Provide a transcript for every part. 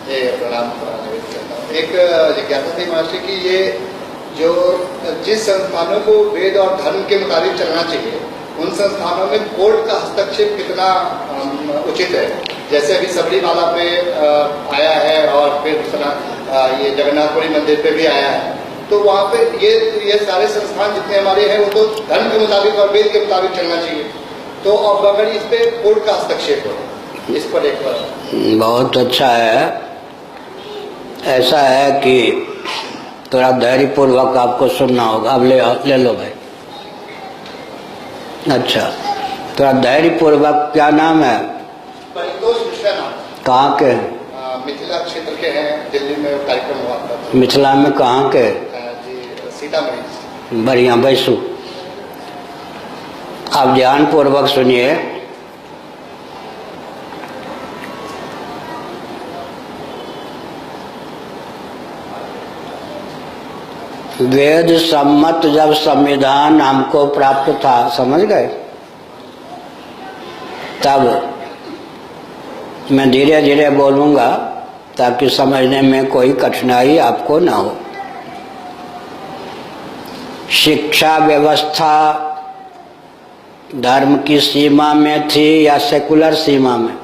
ये प्रणाम निवेदन करता हूँ। एक जिज्ञासा थी महर्षि की, ये जो जिस संस्थानों को वेद और धर्म के मुताबिक चलना चाहिए उन संस्थानों में कोर्ट का हस्तक्षेप कितना उचित है? जैसे अभी सबरीमाला पे आया है और फिर ये जगन्नाथपुरी मंदिर पे भी आया है, तो वहाँ पे ये सारे संस्थान जितने हमारे हैं वो तो धर्म के मुताबिक और वेद के मुताबिक चलना चाहिए, तो अब अगर इस पे कोर्ट का हस्तक्षेप हो, इस पर एक बार। बहुत अच्छा है। ऐसा है कि थोड़ा धैर्यपूर्वक आपको सुनना होगा। अब ले लो भाई। अच्छा, थोड़ा धैर्यपूर्वक। क्या नाम है? परितोष मिश्रा नाम। कहाँ के? मिथिला क्षेत्र के हैं, दिल्ली में कार्यक्रम हुआ था। मिथिला में कहाँ के? जी, सीतामढ़ी। बढ़िया बैसू। आप ध्यानपूर्वक सुनिए। वेद सम्मत जब संविधान हमको प्राप्त था, समझ गए, तब मैं धीरे धीरे बोलूंगा ताकि समझने में कोई कठिनाई आपको ना हो। शिक्षा व्यवस्था धर्म की सीमा में थी या सेकुलर सीमा में?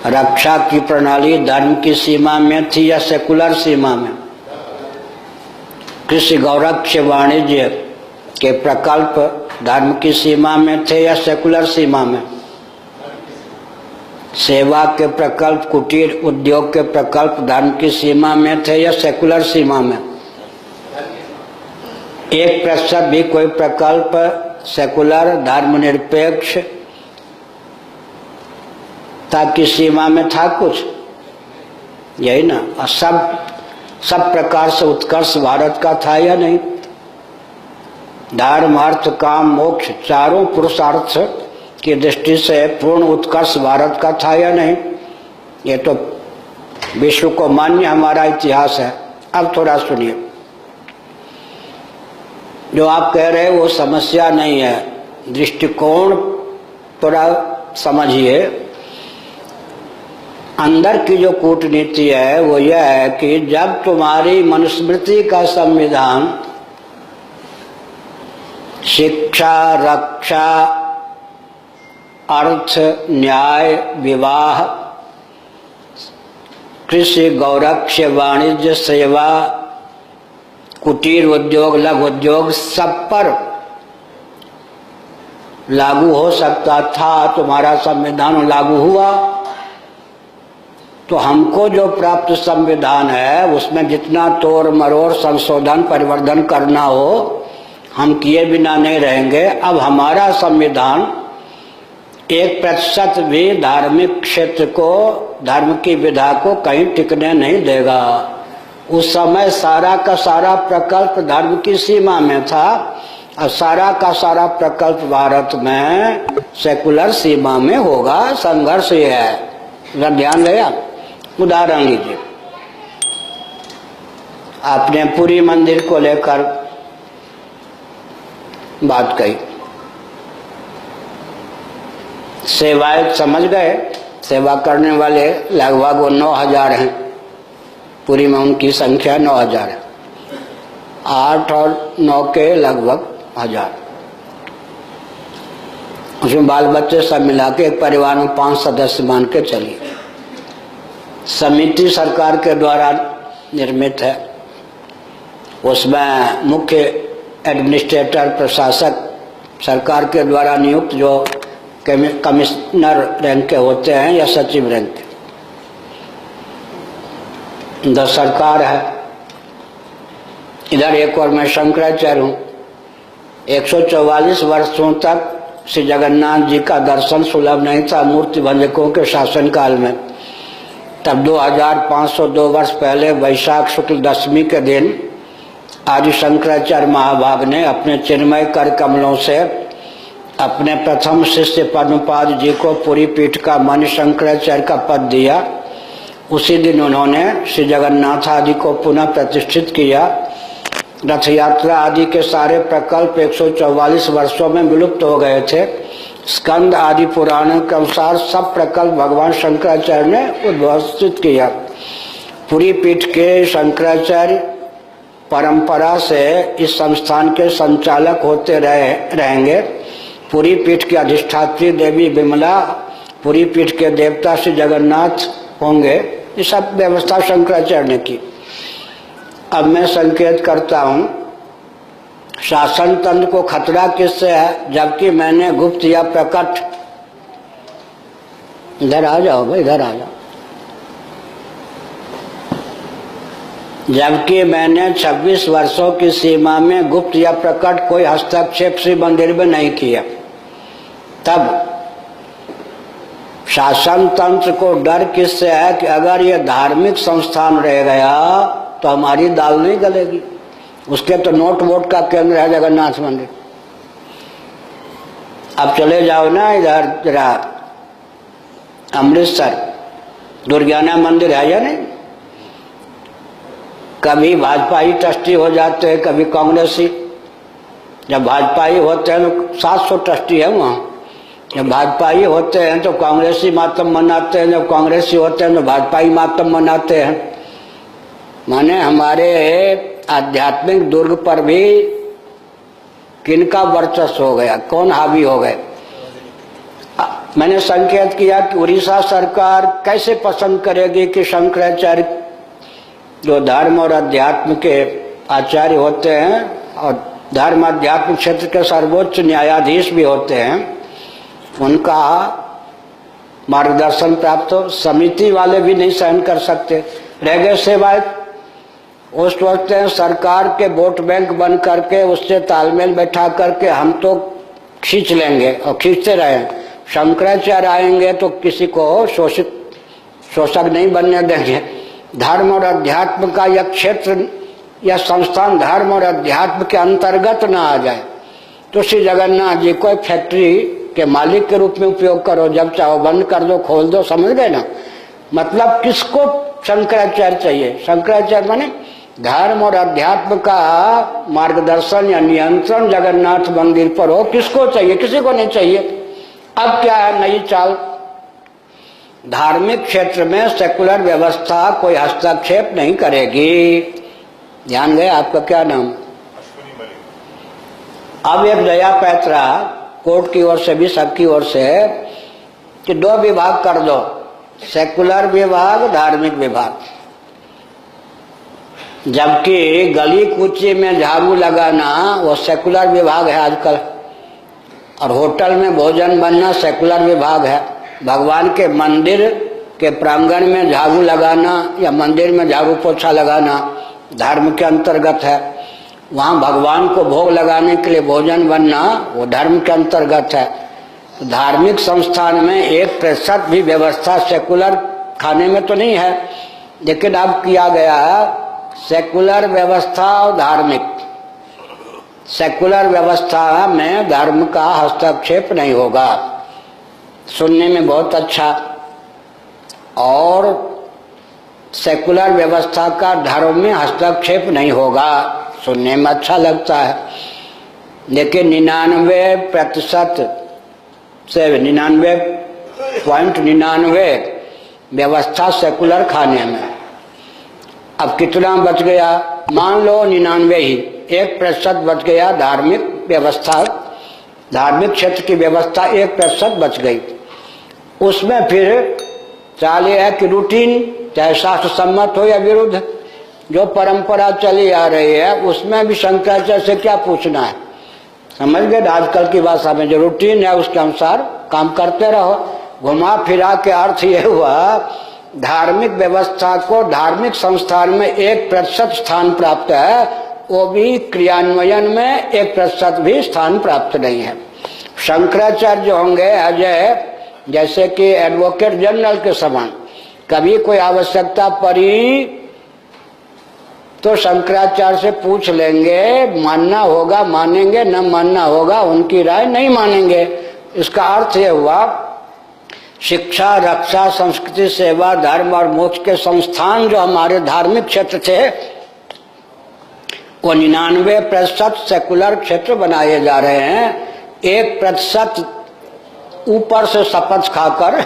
रक्षा की प्रणाली धर्म की सीमा में थी या सेकुलर सीमा में? कृषि गौरक्ष वाणिज्य के प्रकल्प धर्म की सीमा में थे या सेकुलर सीमा में? सेवा के प्रकल्प, कुटीर उद्योग के प्रकल्प धर्म की सीमा में थे या सेकुलर सीमा में? 1% भी कोई प्रकल्प सेकुलर धर्मनिरपेक्ष ताकि सीमा में था कुछ? यही ना। और सब प्रकार से उत्कर्ष भारत का था या नहीं? धर्म अर्थ काम मोक्ष चारों पुरुषार्थ की दृष्टि से पूर्ण उत्कर्ष भारत का था या नहीं? ये तो विश्व को मान्य हमारा इतिहास है। अब थोड़ा सुनिए। जो आप कह रहे हैं वो समस्या नहीं है, दृष्टिकोण थोड़ा समझिए। अंदर की जो कूटनीति है वो यह है कि जब तुम्हारी मनुस्मृति का संविधान शिक्षा, रक्षा, अर्थ, न्याय, विवाह, कृषि, गौरक्ष, वाणिज्य, सेवा, कुटीर उद्योग, लघु उद्योग सब पर लागू हो सकता था, तुम्हारा संविधान लागू हुआ। तो हमको जो प्राप्त संविधान है उसमें जितना तोड़ मरोड़ संशोधन परिवर्तन करना हो हम किए बिना नहीं रहेंगे। अब हमारा संविधान 1% भी धार्मिक क्षेत्र को, धर्म की विधा को कहीं टिकने नहीं देगा। उस समय सारा का सारा प्रकल्प धर्म की सीमा में था और सारा का सारा प्रकल्प भारत में सेकुलर सीमा में होगा। संघर्ष ये है, ध्यान रहे। उदाहरण लीजिए, आपने पुरी मंदिर को लेकर बात कही, सेवाएं समझ गए। सेवा करने वाले लगभग 9,000 हैं। पुरी में उनकी संख्या 9,000 है। 8 और 9 के लगभग 1,000। उसमें बाल बच्चे सब मिला के एक परिवार में 5 सदस्य मान के चलिए। समिति सरकार के द्वारा निर्मित है। उसमें मुख्य एडमिनिस्ट्रेटर, प्रशासक सरकार के द्वारा नियुक्त जो कमिश्नर रैंक के होते हैं या सचिव रैंक के, इधर सरकार है, इधर एक और मैं शंकराचार्य हूँ। 144 वर्षों तक श्री जगन्नाथ जी का दर्शन सुलभ नहीं था मूर्ति भंजकों के शासनकाल में। तब 2502 वर्ष पहले वैशाख शुक्ल दशमी के दिन आदि शंकराचार्य महाभाग ने अपने चिन्मय कर कमलों से अपने प्रथम शिष्य पद्मपाद जी को पुरी पीठ का मणि शंकराचार्य का पद दिया। उसी दिन उन्होंने श्री जगन्नाथ आदि को पुनः प्रतिष्ठित किया। रथ यात्रा आदि के सारे प्रकल्प 144 वर्षों में विलुप्त हो गए थे स्कंद आदि पुराणों के अनुसार सब प्रकल्प भगवान शंकराचार्य ने उद्भाषित किया। पूरी पीठ के शंकराचार्य परंपरा से इस संस्थान के संचालक होते रहेंगे। पूरी पीठ की अधिष्ठात्री देवी विमला, पूरी पीठ के देवता श्री जगन्नाथ होंगे। ये सब व्यवस्था शंकराचार्य ने की। अब मैं संकेत करता हूँ, शासन तंत्र को खतरा किससे है? जबकि मैंने गुप्त या प्रकट, इधर आ जाओ भाई, इधर आ जाओ। जबकि मैंने 26 वर्षों की सीमा में गुप्त या प्रकट कोई हस्तक्षेप श्री मंदिर में नहीं किया। तब शासन तंत्र को डर किससे है कि अगर ये धार्मिक संस्थान रह गया तो हमारी दाल नहीं गलेगी। उसके तो नोट वोट का केंद्र है जगन्नाथ मंदिर। अब चले जाओ ना इधर जरा अमृतसर, दुर्गाना मंदिर है या नहीं? कभी भाजपाई ट्रस्टी हो जाते हैं, कभी कांग्रेसी। जब भाजपाई होते हैं तो 700 ट्रस्टी है वहाँ। जब भाजपाई होते हैं तो कांग्रेसी मातम मनाते हैं, जब कांग्रेसी होते हैं तो भाजपाई मातम मनाते हैं। माने हमारे आध्यात्मिक दुर्ग पर भी किनका वर्चस्व हो गया, कौन हावी हो गए? मैंने संकेत किया कि उड़ीसा सरकार कैसे पसंद करेगी कि शंकराचार्य जो धर्म और अध्यात्म के आचार्य होते हैं और धर्म अध्यात्म क्षेत्र के सर्वोच्च न्यायाधीश भी होते हैं, उनका मार्गदर्शन प्राप्त हो। समिति वाले भी नहीं सहन कर सकते। रह गए सेवायत, वो सोचते हैं सरकार के वोट बैंक बन करके उससे तालमेल बैठा करके हम तो खींच लेंगे और खींचते रहे। शंकराचार्य आएंगे तो किसी को शोषक नहीं बनने देंगे। धर्म और अध्यात्म का यह क्षेत्र या संस्थान धर्म और अध्यात्म के अंतर्गत ना आ जाए तो श्री जगन्नाथ जी को फैक्ट्री के मालिक के रूप में उपयोग करो, जब चाहो बंद कर दो, खोल दो। समझ गए ना? मतलब किसको शंकराचार्य चाहिए? शंकराचार्य माने धर्म और अध्यात्म का मार्गदर्शन या नियंत्रण जगन्नाथ मंदिर पर हो। किसको चाहिए? किसी को नहीं चाहिए। अब क्या है नई चाल? धार्मिक क्षेत्र में सेकुलर व्यवस्था कोई हस्तक्षेप नहीं करेगी। ध्यान गया? आपका क्या नाम? अब एक दया पैतरा कोर्ट की ओर से भी सबकी ओर से कि 2 विभाग कर दो, सेकुलर विभाग, धार्मिक विभाग। जबकि गली कूची में झाड़ू लगाना वो सेकुलर विभाग है आजकल, और होटल में भोजन बनना सेकुलर विभाग है। भगवान के मंदिर के प्रांगण में झाड़ू लगाना या मंदिर में झाड़ू पोछा लगाना धर्म के अंतर्गत है। वहाँ भगवान को भोग लगाने के लिए भोजन बनना वो धर्म के अंतर्गत है। धार्मिक संस्थान में 1% भी व्यवस्था सेकुलर खाने में तो नहीं है, लेकिन अब किया गया है सेकुलर व्यवस्था और धार्मिक। सेकुलर व्यवस्था में धर्म का हस्तक्षेप नहीं होगा। सुनने में बहुत अच्छा। और सेकुलर व्यवस्था का धर्म में हस्तक्षेप नहीं होगा, सुनने में अच्छा लगता है। लेकिन 99% से 99.99 व्यवस्था सेकुलर खाने में। अब कितना बच गया? मान लो 99 ही, 1% बच गया धार्मिक व्यवस्था, धार्मिक क्षेत्र की व्यवस्था 1% बच गई। उसमें फिर चाल यह है कि रूटीन, चाहे शास्त्र सम्मत हो या विरुद्ध, जो परंपरा चली आ रही है उसमें भी शंकराचार्य से क्या पूछना है? समझ गए? आजकल की भाषा में जो रूटीन है उसके अनुसार काम करते रहो। घुमा फिरा के अर्थ ये हुआ धार्मिक व्यवस्था को धार्मिक संस्थान में 1% स्थान प्राप्त है, वो भी क्रियान्वयन में 1% भी स्थान प्राप्त नहीं है। शंकराचार्य जो होंगे अजय, जैसे कि एडवोकेट जनरल के समान, कभी कोई आवश्यकता पड़ी तो शंकराचार्य से पूछ लेंगे, मानना होगा मानेंगे, न मानना होगा उनकी राय नहीं मानेंगे। इसका अर्थ यह हुआ शिक्षा, रक्षा, संस्कृति, सेवा, धर्म और मोक्ष के संस्थान जो हमारे धार्मिक क्षेत्र थे वो 99% सेकुलर क्षेत्र बनाए जा रहे हैं। 1% ऊपर से शपथ खाकर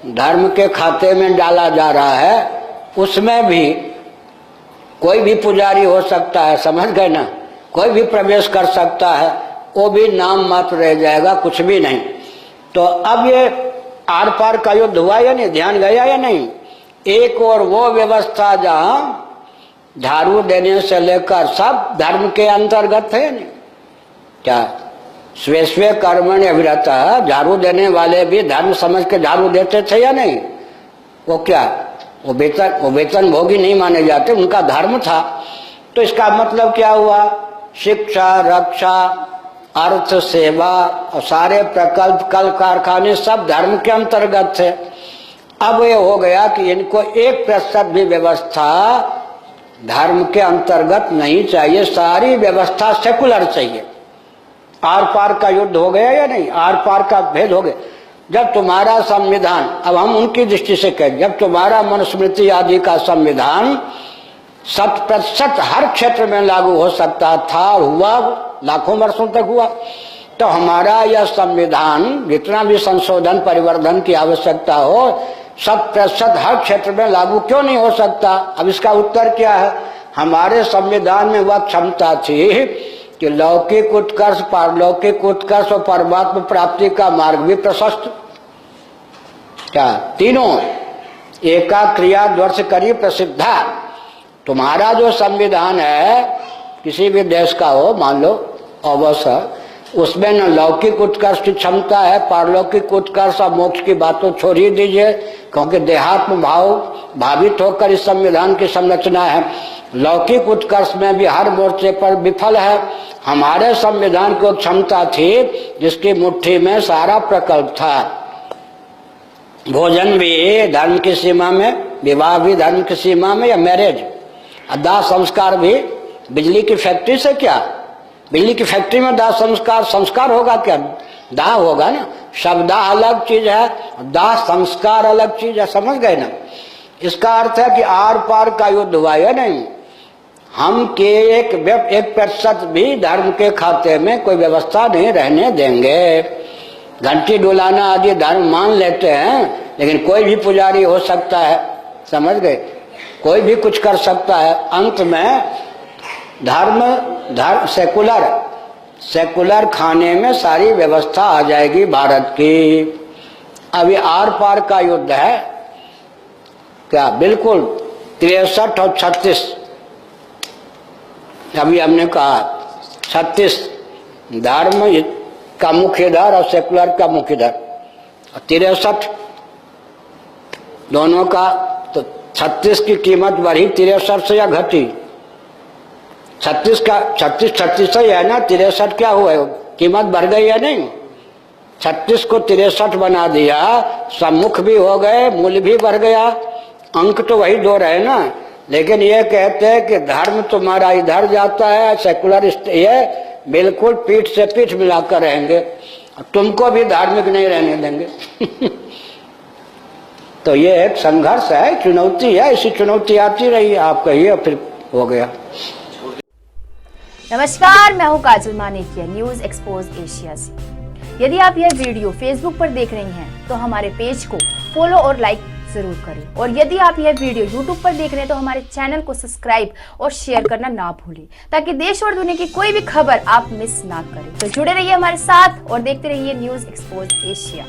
धर्म के खाते में डाला जा रहा है, उसमें भी कोई भी पुजारी हो सकता है, समझ गए ना, कोई भी प्रवेश कर सकता है, वो भी नाम मात्र रह जाएगा, कुछ भी नहीं। तो अब ये आर पार का युद्ध हुआ या नहीं, ध्यान गया या नहीं। एक और वो व्यवस्था जहां झाड़ू देने से लेकर सब धर्म के अंतर्गत है नहीं, क्या स्वे स्वे कर्मण्य अभिरता, झाड़ू देने वाले भी धर्म समझ के झाड़ू देते थे या नहीं। वो क्या, वो वेतन भोगी नहीं माने जाते, उनका धर्म था। तो इसका मतलब क्या हुआ, शिक्षा, रक्षा, अर्थ, सेवा और सारे प्रकल्प, कल कारखाने सब धर्म के अंतर्गत थे। अब ये हो गया कि इनको 1% भी व्यवस्था धर्म के अंतर्गत नहीं चाहिए, सारी व्यवस्था सेकुलर चाहिए। आर पार का युद्ध हो गया या नहीं, आर पार का भेद हो गया। जब तुम्हारा संविधान, अब हम उनकी दृष्टि से कहें, जब तुम्हारा मनुस्मृति आदि का संविधान 100% हर क्षेत्र में लागू हो सकता था, हुआ, लाखों वर्षों तक हुआ, तो हमारा यह संविधान जितना भी संशोधन परिवर्धन की आवश्यकता हो 100% हर क्षेत्र में लागू क्यों नहीं हो सकता। अब इसका उत्तर क्या है, हमारे संविधान में वह क्षमता थी कि लौकिक उत्कर्ष, पारलौकिक उत्कर्ष और परमात्मा प्राप्ति का मार्ग भी प्रशस्त, क्या तीनों एका क्रिया द्वर्ष करी प्रसिद्धा। तुम्हारा जो संविधान है किसी भी देश का हो, मान लो अवश्य, उसमें न लौकिक उत्कर्ष की क्षमता है, पारलौकिक उत्कर्ष और मोक्ष की बात तो छोड़ ही दीजिए, क्योंकि देहात्म भाव भावित होकर इस संविधान की संरचना है। लौकिक उत्कर्ष में भी हर मोर्चे पर विफल है। हमारे संविधान को क्षमता थी जिसकी मुट्ठी में सारा प्रकल्प था, भोजन भी धर्म की सीमा में, विवाह भी धर्म की सीमा में, या मैरिज, दाह संस्कार भी। बिजली की फैक्ट्री से क्या, बिजली की फैक्ट्री में दाह संस्कार, संस्कार होगा क्या, दाह होगा ना। शब्दाह अलग चीज है, दाह संस्कार अलग चीज है, समझ गए ना। इसका अर्थ है कि आर पार का युद्ध हुआ है नहीं। हम के 1% भी धर्म के खाते में कोई व्यवस्था नहीं रहने देंगे। घंटी डुलाना आदि धर्म मान लेते हैं, लेकिन कोई भी पुजारी हो सकता है, समझ गए, कोई भी कुछ कर सकता है। अंत में धर्म सेकुलर खाने में सारी व्यवस्था आ जाएगी भारत की। अभी आर पार का युद्ध है क्या, बिल्कुल 63 और 36, अभी हमने कहा 36 धर्म का मुख्य दर और सेकुलर का मुख्य दर, 63 दोनों का। तो 36 की कीमत बढ़ी 63 से या घटी, 36 ही है ना, 63 क्या हुआ है, कीमत बढ़ गई है नहीं। 36 को 63 बना दिया, सम्मुख भी हो गए, मूल्य भी बढ़ गया, अंक तो वही दो रहे ना। लेकिन ये कहते हैं कि धर्म तुम्हारा इधर जाता है, सेकुलर ये बिल्कुल पीठ से पीठ मिलाकर रहेंगे, तुमको भी धार्मिक नहीं रहने देंगे। तो ये एक संघर्ष है, चुनौती है, इसी चुनौती आती रही, आप कहिए, फिर हो गया। नमस्कार, मैं हूं काजल मानेकिया न्यूज एक्सपोज एशिया से। यदि आप यह वीडियो फेसबुक पर देख रही हैं तो हमारे पेज को फॉलो और लाइक जरूर करें, और यदि आप यह वीडियो यूट्यूब पर देख रहे हैं तो हमारे चैनल को सब्सक्राइब और शेयर करना ना भूलें, ताकि देश और दुनिया की कोई भी खबर आप मिस ना करें। तो जुड़े रहिए हमारे साथ और देखते रहिए न्यूज एक्सपोज एशिया।